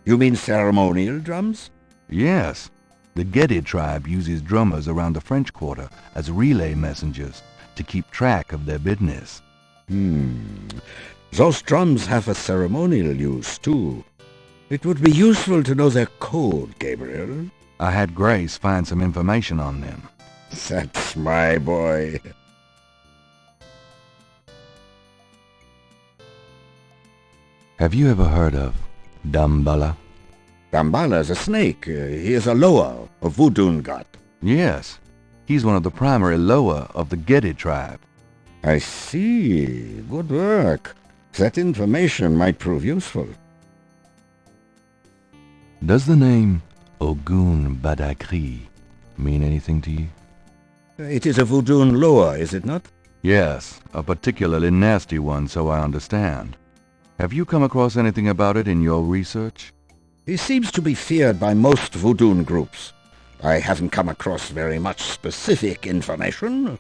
You mean ceremonial drums? Yes. The Gedi tribe uses drummers around the French Quarter as relay messengers to keep track of their business. Those drums have a ceremonial use, too. It would be useful to know their code, Gabriel. I had Grace find some information on them. That's my boy. Have you ever heard of Damballa? Damballa is a snake. He is a loa, a voodoo god. Yes. He's one of the primary Loa of the Gedi tribe. I see. Good work. That information might prove useful. Does the name Ogun Badakri mean anything to you? It is a voodoo loa, is it not? Yes, a particularly nasty one, so I understand. Have you come across anything about it in your research? He seems to be feared by most voodoo groups. I haven't come across very much specific information.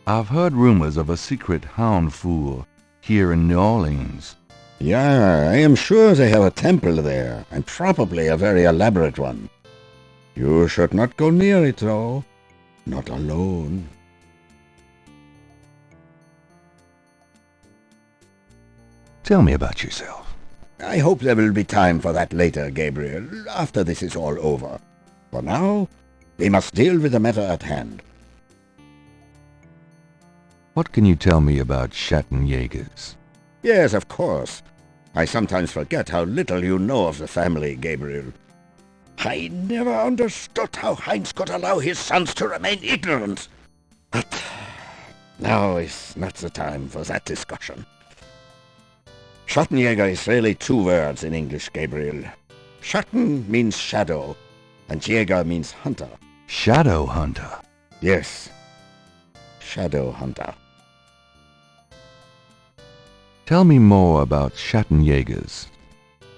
I've heard rumors of a secret hound fool here in New Orleans. Yeah, I am sure they have a temple there, and probably a very elaborate one. You should not go near it, though. Not alone. Tell me about yourself. I hope there will be time for that later, Gabriel, after this is all over. For now, we must deal with the matter at hand. What can you tell me about Schattenjägers? Yes, of course. I sometimes forget how little you know of the family, Gabriel. I never understood how Heinz could allow his sons to remain ignorant. But now is not the time for that discussion. Schattenjäger is really two words in English, Gabriel. Schatten means shadow, and Jäger means hunter. Shadow Hunter? Yes, shadow hunter. Tell me more about Schattenjägers.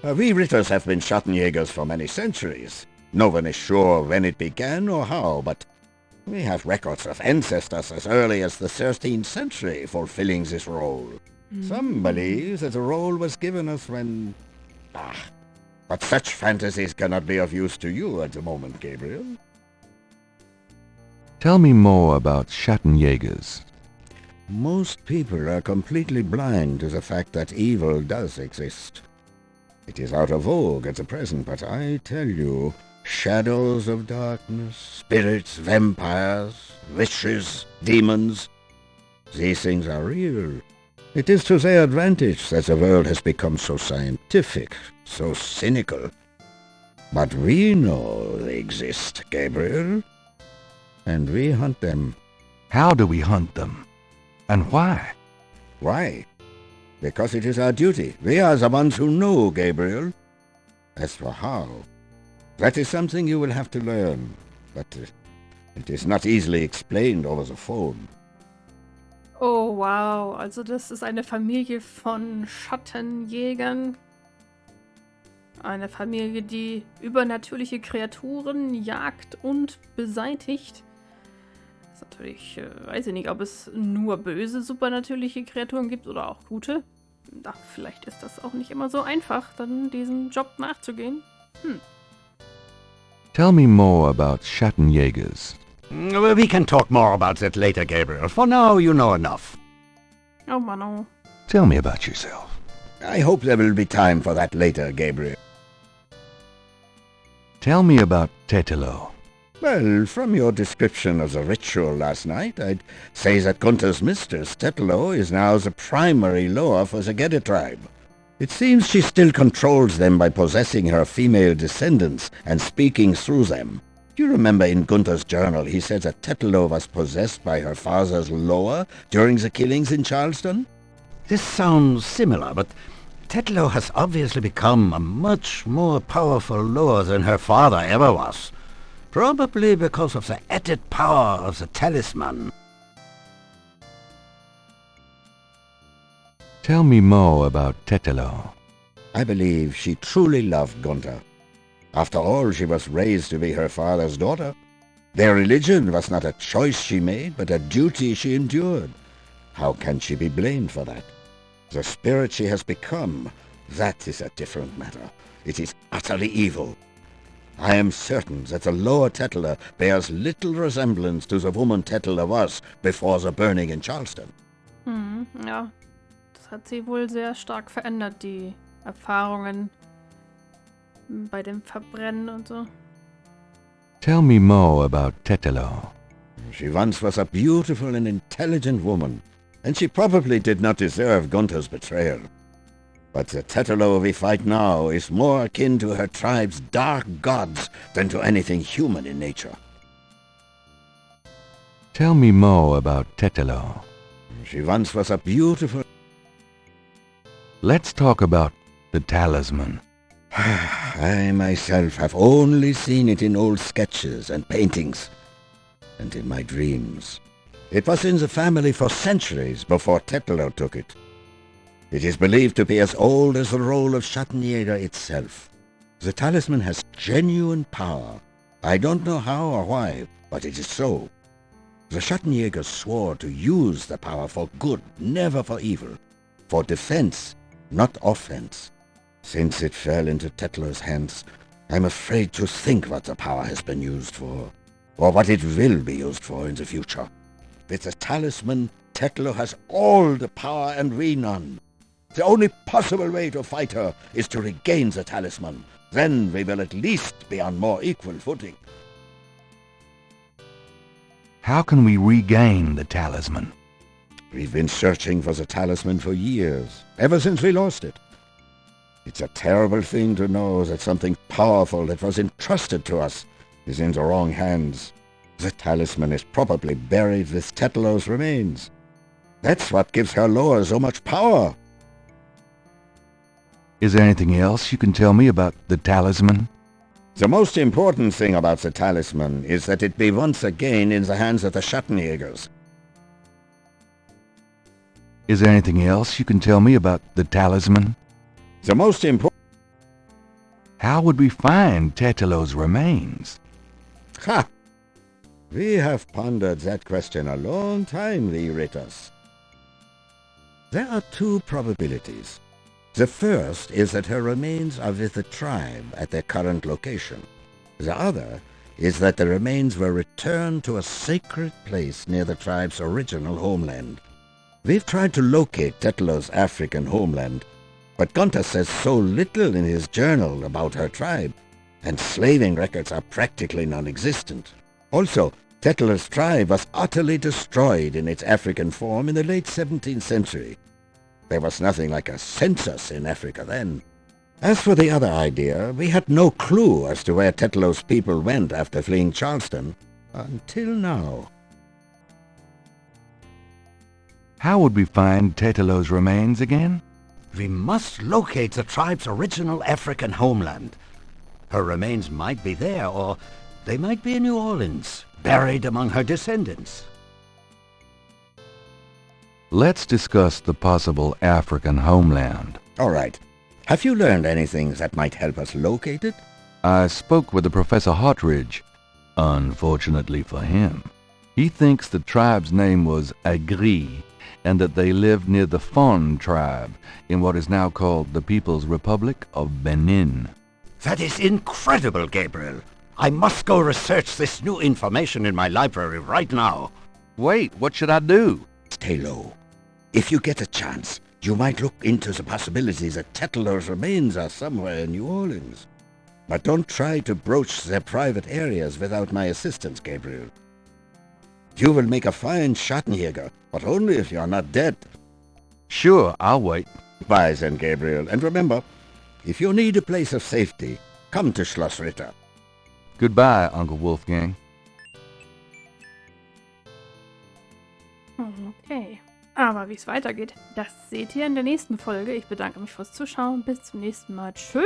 We Ritters have been Schattenjägers for many centuries. No one is sure when it began or how, but we have records of ancestors as early as the 13th century fulfilling this role. Some believe that the role was given us when... but such fantasies cannot be of use to you at the moment, Gabriel. Tell me more about Schattenjägers. Most people are completely blind to the fact that evil does exist. It is out of vogue at the present, but I tell you, shadows of darkness, spirits, vampires, witches, demons, these things are real. It is to their advantage that the world has become so scientific, so cynical. But we know they exist, Gabriel, and we hunt them. How do we hunt them? And why? Why? Because it is our duty. We are the ones who know, Gabriel. As for how, that is something you will have to learn, but it is not easily explained over the phone. Oh, wow. Also das ist eine Familie von Schattenjägern. Eine Familie, die übernatürliche Kreaturen jagt und beseitigt. Das ist natürlich, weiß ich nicht, ob es nur böse, supernatürliche Kreaturen gibt oder auch gute. Ach, vielleicht ist das auch nicht immer so einfach, dann diesem Job nachzugehen. Tell me more about Schattenjägers. We can talk more about that later, Gabriel. For now, you know enough. Oh Mann, oh. Tell me about yourself. I hope there will be time for that later, Gabriel. Tell me about Tetelo. Well, from your description of the ritual last night, I'd say that Gunther's mistress, Tetelo, is now the primary Loa for the Gedde tribe. It seems she still controls them by possessing her female descendants and speaking through them. You remember in Gunther's journal he said that Tetelo was possessed by her father's Loa during the killings in Charleston? This sounds similar, but Tetelo has obviously become a much more powerful Loa than her father ever was. Probably because of the added power of the talisman. Tell me more about Tetelo. I believe she truly loved Gunther. After all, she was raised to be her father's daughter. Their religion was not a choice she made, but a duty she endured. How can she be blamed for that? The spirit she has become, that is a different matter. It is utterly evil. I am certain that the lower Tetela bears little resemblance to the woman Tetela was before the burning in Charleston. Ja. Das hat sie wohl sehr stark verändert, die Erfahrungen bei dem Verbrennen und so. Tell me more about Tetelo. She once was a beautiful and intelligent woman, and she probably did not deserve Gunther's betrayal. But the Tetelo we fight now is more akin to her tribe's dark gods than to anything human in nature. Tell me more about Tetelo. She once was a beautiful... Let's talk about the talisman. I myself have only seen it in old sketches and paintings, and in my dreams. It was in the family for centuries before Tetelo took it. It is believed to be as old as the role of Schattenjäger itself. The talisman has genuine power. I don't know how or why, but it is so. The Schattenjägers swore to use the power for good, never for evil. For defense, not offense. Since it fell into Tetlo's hands, I'm afraid to think what the power has been used for, or what it will be used for in the future. With the talisman, Tetlo has all the power and we none. The only possible way to fight her is to regain the talisman. Then we will at least be on more equal footing. How can we regain the talisman? We've been searching for the talisman for years, ever since we lost it. It's a terrible thing to know that something powerful that was entrusted to us is in the wrong hands. The talisman is probably buried with Tetlo's remains. That's what gives her Loa so much power. Is there anything else you can tell me about the talisman? The most important thing about the talisman is that it be once again in the hands of the Schattenjägers. Is there anything else you can tell me about the talisman? The most important... How would we find Tetlo's remains? Ha! We have pondered that question a long time, the Ritters. There are two probabilities. The first is that her remains are with the tribe at their current location. The other is that the remains were returned to a sacred place near the tribe's original homeland. We've tried to locate Tetlo's African homeland, but Gunther says so little in his journal about her tribe, and slaving records are practically non-existent. Also, Tetlo's tribe was utterly destroyed in its African form in the late 17th century. There was nothing like a census in Africa then. As for the other idea, we had no clue as to where Tetlo's people went after fleeing Charleston, until now. How would we find Tetlo's remains again? We must locate the tribe's original African homeland. Her remains might be there, or they might be in New Orleans, buried among her descendants. Let's discuss the possible African homeland. All right. Have you learned anything that might help us locate it? I spoke with the Professor Hartridge. Unfortunately for him, he thinks the tribe's name was Agri, and that they lived near the Fon tribe in what is now called the People's Republic of Benin. That is incredible, Gabriel. I must go research this new information in my library right now. Wait, what should I do? Stay low. If you get a chance, you might look into the possibilities that Tetler's remains are somewhere in New Orleans. But don't try to broach their private areas without my assistance, Gabriel. You will make a fine Schattenjäger, but only if you are not dead. Sure, I'll wait. Bye then, Gabriel, and remember, if you need a place of safety, come to Schloss Ritter. Goodbye, Uncle Wolfgang. Okay. Aber wie es weitergeht, das seht ihr in der nächsten Folge. Ich bedanke mich fürs Zuschauen. Bis zum nächsten Mal. Tschö.